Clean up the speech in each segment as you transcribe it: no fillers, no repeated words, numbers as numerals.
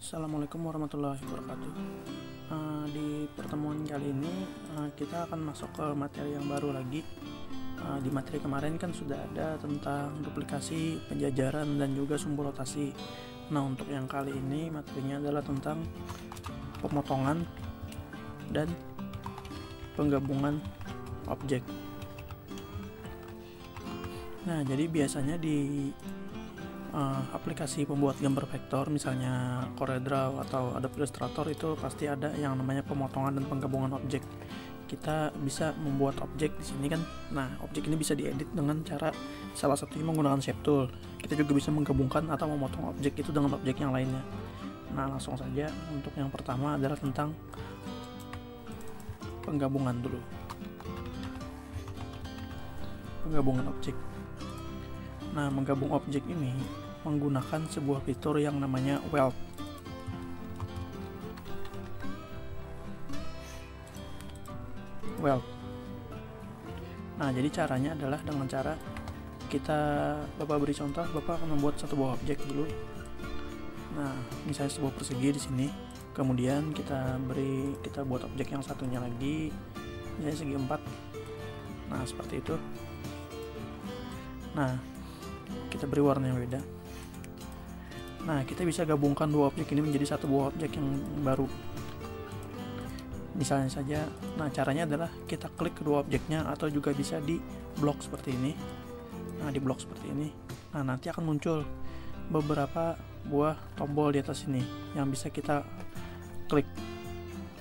Assalamualaikum warahmatullahi wabarakatuh. Di pertemuan kali ini kita akan masuk ke materi yang baru lagi. Di materi kemarin kan sudah ada tentang duplikasi, penjajaran, dan juga sumbu rotasi. Nah, untuk yang kali ini materinya adalah tentang pemotongan dan penggabungan objek. Nah, jadi biasanya di aplikasi pembuat gambar vektor, misalnya CorelDRAW atau Adobe Illustrator, itu pasti ada yang namanya pemotongan dan penggabungan objek. Kita bisa membuat objek di sini kan. Nah, objek ini bisa diedit dengan cara salah satunya menggunakan Shape Tool. Kita juga bisa menggabungkan atau memotong objek itu dengan objek yang lainnya. Nah, langsung saja untuk yang pertama adalah tentang penggabungan dulu. Penggabungan objek. Nah, menggabung objek ini menggunakan sebuah fitur yang namanya weld. Nah, jadi caranya adalah dengan cara Bapak beri contoh, Bapak akan membuat satu buah objek dulu. Nah, misalnya sebuah persegi di sini. Kemudian kita buat objek yang satunya lagi, misalnya segi 4. Nah, seperti itu. Nah, kita beri warna yang beda. Nah, kita bisa gabungkan dua objek ini menjadi satu buah objek yang baru. Misalnya saja, nah caranya adalah kita klik kedua objeknya atau juga bisa di blok seperti ini. Nah, di blok seperti ini. Nah, nanti akan muncul beberapa buah tombol di atas ini yang bisa kita klik.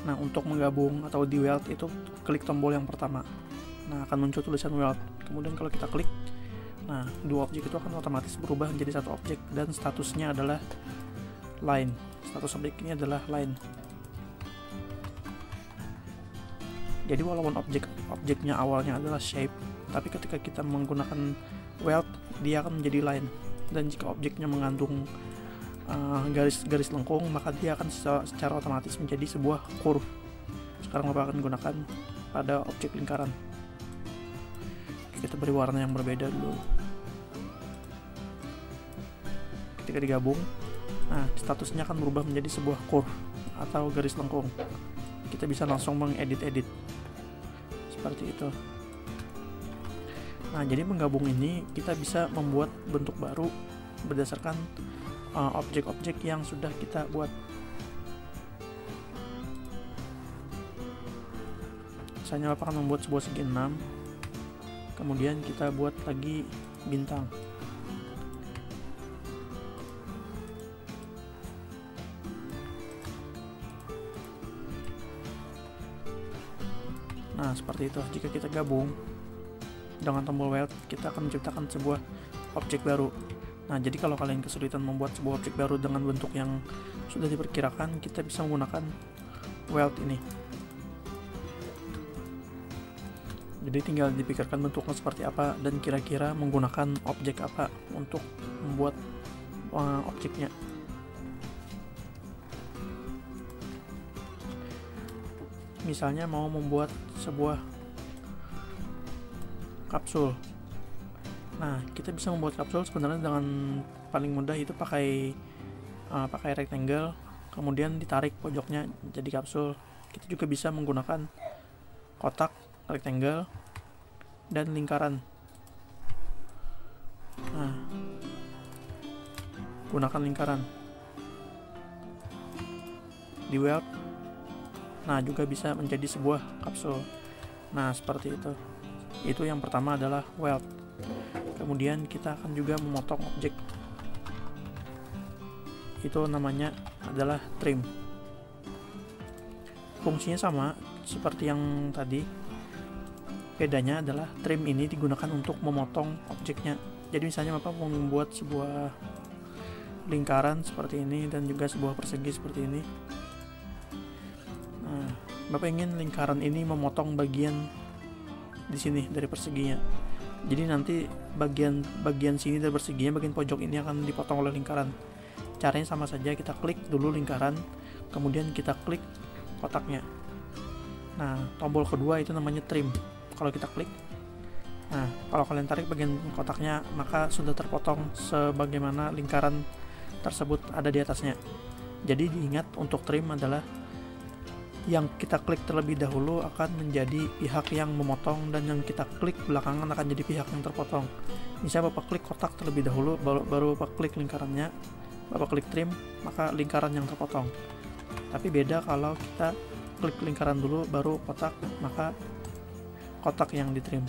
Nah, untuk menggabung atau di weld itu klik tombol yang pertama. Nah, akan muncul tulisan weld. Kemudian kalau kita klik, nah, dua objek itu akan otomatis berubah menjadi satu objek dan statusnya adalah line. Status objek ini adalah line. Jadi walaupun objeknya awalnya adalah shape, tapi ketika kita menggunakan weld, dia akan menjadi line. Dan jika objeknya mengandung garis-garis lengkung, maka dia akan secara otomatis menjadi sebuah curve. Sekarang Bapak akan gunakan pada objek lingkaran. Kita beri warna yang berbeda dulu. Ketika digabung, nah statusnya akan berubah menjadi sebuah curve atau garis lengkung. Kita bisa langsung mengedit seperti itu. Nah, jadi menggabung ini kita bisa membuat bentuk baru berdasarkan objek-objek yang sudah kita buat. Misalnya Bapak akan membuat sebuah segi 6, kemudian kita buat lagi bintang. Nah, seperti itu. Jika kita gabung dengan tombol weld, kita akan menciptakan sebuah objek baru. Nah, jadi kalau kalian kesulitan membuat sebuah objek baru dengan bentuk yang sudah diperkirakan, kita bisa menggunakan weld ini. Jadi tinggal dipikirkan bentuknya seperti apa dan kira-kira menggunakan objek apa untuk membuat objeknya. Misalnya mau membuat sebuah kapsul. Nah, kita bisa membuat kapsul sebenarnya dengan paling mudah itu pakai rectangle, kemudian ditarik pojoknya jadi kapsul. Kita juga bisa menggunakan kotak, rectangle, dan lingkaran. Nah, gunakan lingkaran di weld. Nah, juga bisa menjadi sebuah kapsul. Nah, seperti itu. Itu yang pertama adalah weld. Kemudian kita akan juga memotong objek. Itu namanya adalah trim. Fungsinya sama seperti yang tadi. Bedanya adalah trim ini digunakan untuk memotong objeknya. Jadi misalnya Bapak mau membuat sebuah lingkaran seperti ini dan juga sebuah persegi seperti ini. Nah, Bapak ingin lingkaran ini memotong bagian di sini dari perseginya. Jadi nanti bagian sini dari perseginya, bagian pojok ini akan dipotong oleh lingkaran. Caranya sama saja, kita klik dulu lingkaran, kemudian kita klik kotaknya. Nah, tombol kedua itu namanya trim. Kalau kita klik, nah kalau kalian tarik bagian kotaknya, maka sudah terpotong sebagaimana lingkaran tersebut ada di atasnya. Jadi diingat untuk trim adalah yang kita klik terlebih dahulu akan menjadi pihak yang memotong, dan yang kita klik belakangan akan jadi pihak yang terpotong. Misalnya Bapak klik kotak terlebih dahulu, baru Bapak klik lingkarannya, Bapak klik trim, maka lingkaran yang terpotong. Tapi beda kalau kita klik lingkaran dulu baru kotak, maka kotak yang ditrim.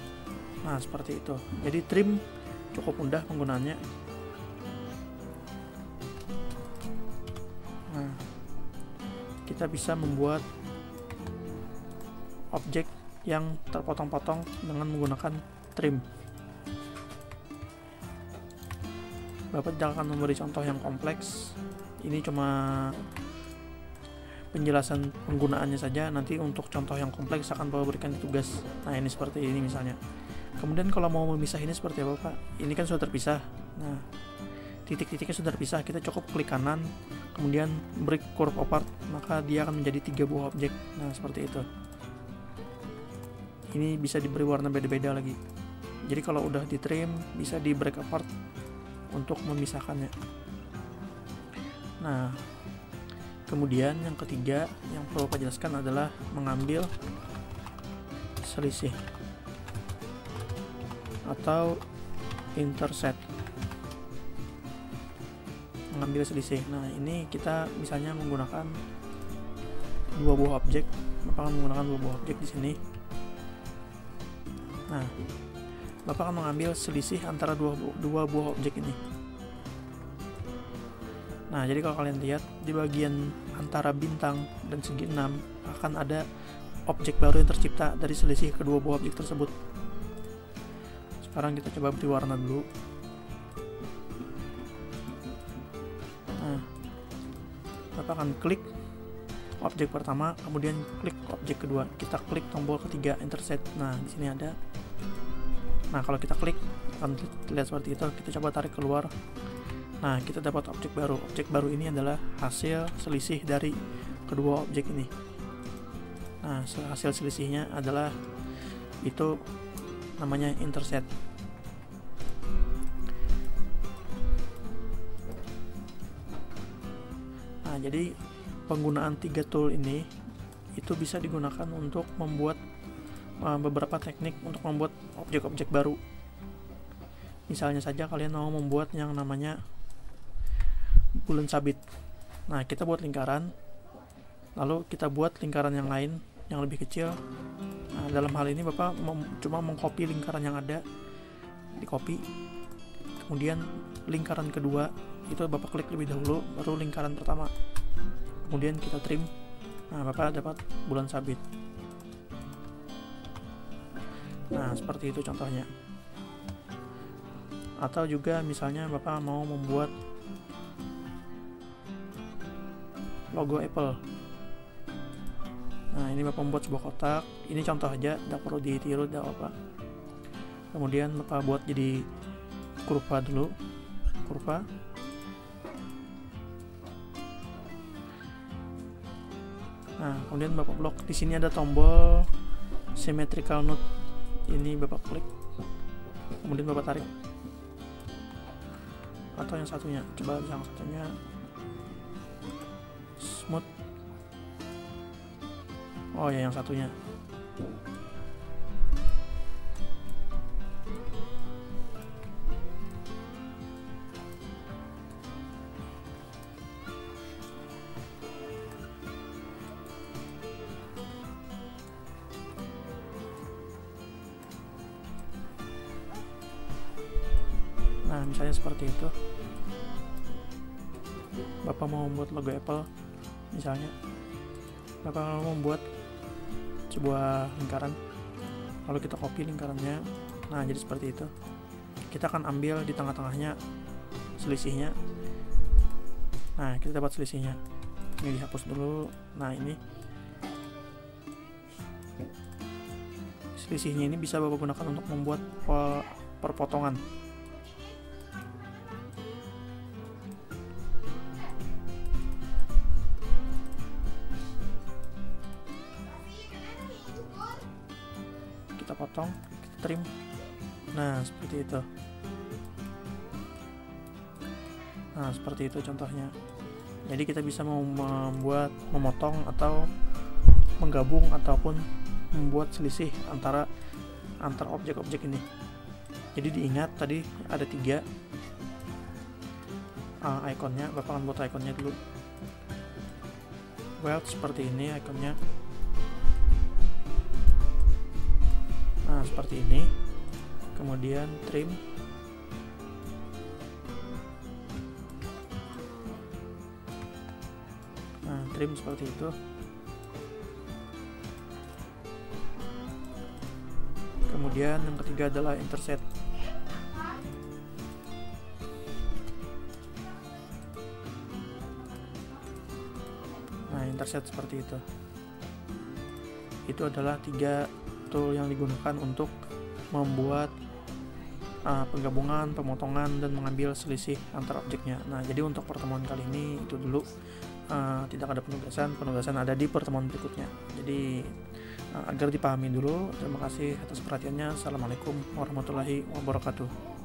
Nah, seperti itu. Jadi trim cukup mudah penggunaannya. Nah, kita bisa membuat objek yang terpotong-potong dengan menggunakan trim. Bapak tidak akan memberi contoh yang kompleks. Ini cuma penjelasan penggunaannya saja. Nanti untuk contoh yang kompleks akan Bapak berikan di tugas. Nah, ini seperti ini misalnya. Kemudian kalau mau memisah ini seperti apa, Pak? Ini kan sudah terpisah. Nah, titik-titiknya sudah terpisah. Kita cukup klik kanan, kemudian break curve apart, maka dia akan menjadi 3 buah objek. Nah, seperti itu. Ini bisa diberi warna beda-beda lagi. Jadi kalau udah di trim, bisa di break apart untuk memisahkannya. Nah, kemudian yang ketiga yang perlu Bapak jelaskan adalah mengambil selisih atau intercept. Mengambil selisih. Nah, ini kita misalnya menggunakan 2 buah objek. Bapak akan menggunakan 2 buah objek di sini. Nah, Bapak akan mengambil selisih antara dua buah objek ini. Nah, jadi kalau kalian lihat di bagian antara bintang dan segi 6 akan ada objek baru yang tercipta dari selisih kedua buah objek tersebut. Sekarang kita coba beri warna dulu. Nah, Bapak akan klik objek pertama, kemudian klik objek kedua. Kita klik tombol ketiga intercept. Nah, di sini ada. Nah, kalau kita klik akan terlihat seperti itu. Kita coba tarik keluar. Nah, kita dapat objek baru. Objek baru ini adalah hasil selisih dari kedua objek ini. Nah, hasil selisihnya adalah itu namanya intercept. Nah, jadi penggunaan 3 tool ini itu bisa digunakan untuk membuat beberapa teknik untuk membuat objek-objek baru. Misalnya saja kalian mau membuat yang namanya bulan sabit. Nah, kita buat lingkaran, lalu kita buat lingkaran yang lain yang lebih kecil. Nah, dalam hal ini Bapak cuma mengcopy lingkaran yang ada, di copy, kemudian lingkaran kedua itu Bapak klik lebih dahulu, baru lingkaran pertama, kemudian kita trim. Nah, Bapak dapat bulan sabit. Nah, seperti itu contohnya. Atau juga misalnya Bapak mau membuat logo Apple. Nah, ini Bapak membuat sebuah kotak. Ini contoh aja, tidak perlu ditiru, tidak apa. Kemudian Bapak buat jadi kurva dulu, kurva. Nah, kemudian Bapak blok. Di sini ada tombol symmetrical node. Ini Bapak klik, kemudian Bapak tarik. Atau yang satunya, coba yang satunya smooth. Oh ya, yang satunya. Nah, misalnya seperti itu. Bapak mau membuat logo Apple, misalnya Bapak mau membuat sebuah lingkaran, lalu kita copy lingkarannya. Nah, jadi seperti itu. Kita akan ambil di tengah-tengahnya selisihnya. Nah, kita dapat selisihnya. Ini dihapus dulu. Nah, ini selisihnya ini bisa Bapak gunakan untuk membuat perpotongan. Kita potong, kita trim. Nah, seperti itu. Nah, seperti itu contohnya. Jadi kita bisa memotong atau menggabung ataupun membuat selisih antar objek-objek ini. Jadi diingat tadi ada 3 ikonnya. Bapak akan buat ikonnya dulu. Weld seperti ini ikonnya. Nah, seperti ini. Kemudian trim. Nah, trim seperti itu. Kemudian yang ketiga adalah interset. Nah, interset seperti itu. Itu adalah 3 tool yang digunakan untuk membuat penggabungan, pemotongan, dan mengambil selisih antar objeknya. Nah, jadi untuk pertemuan kali ini itu dulu. Tidak ada penugasan ada di pertemuan berikutnya. Jadi agar dipahami dulu. Terima kasih atas perhatiannya. Assalamualaikum warahmatullahi wabarakatuh.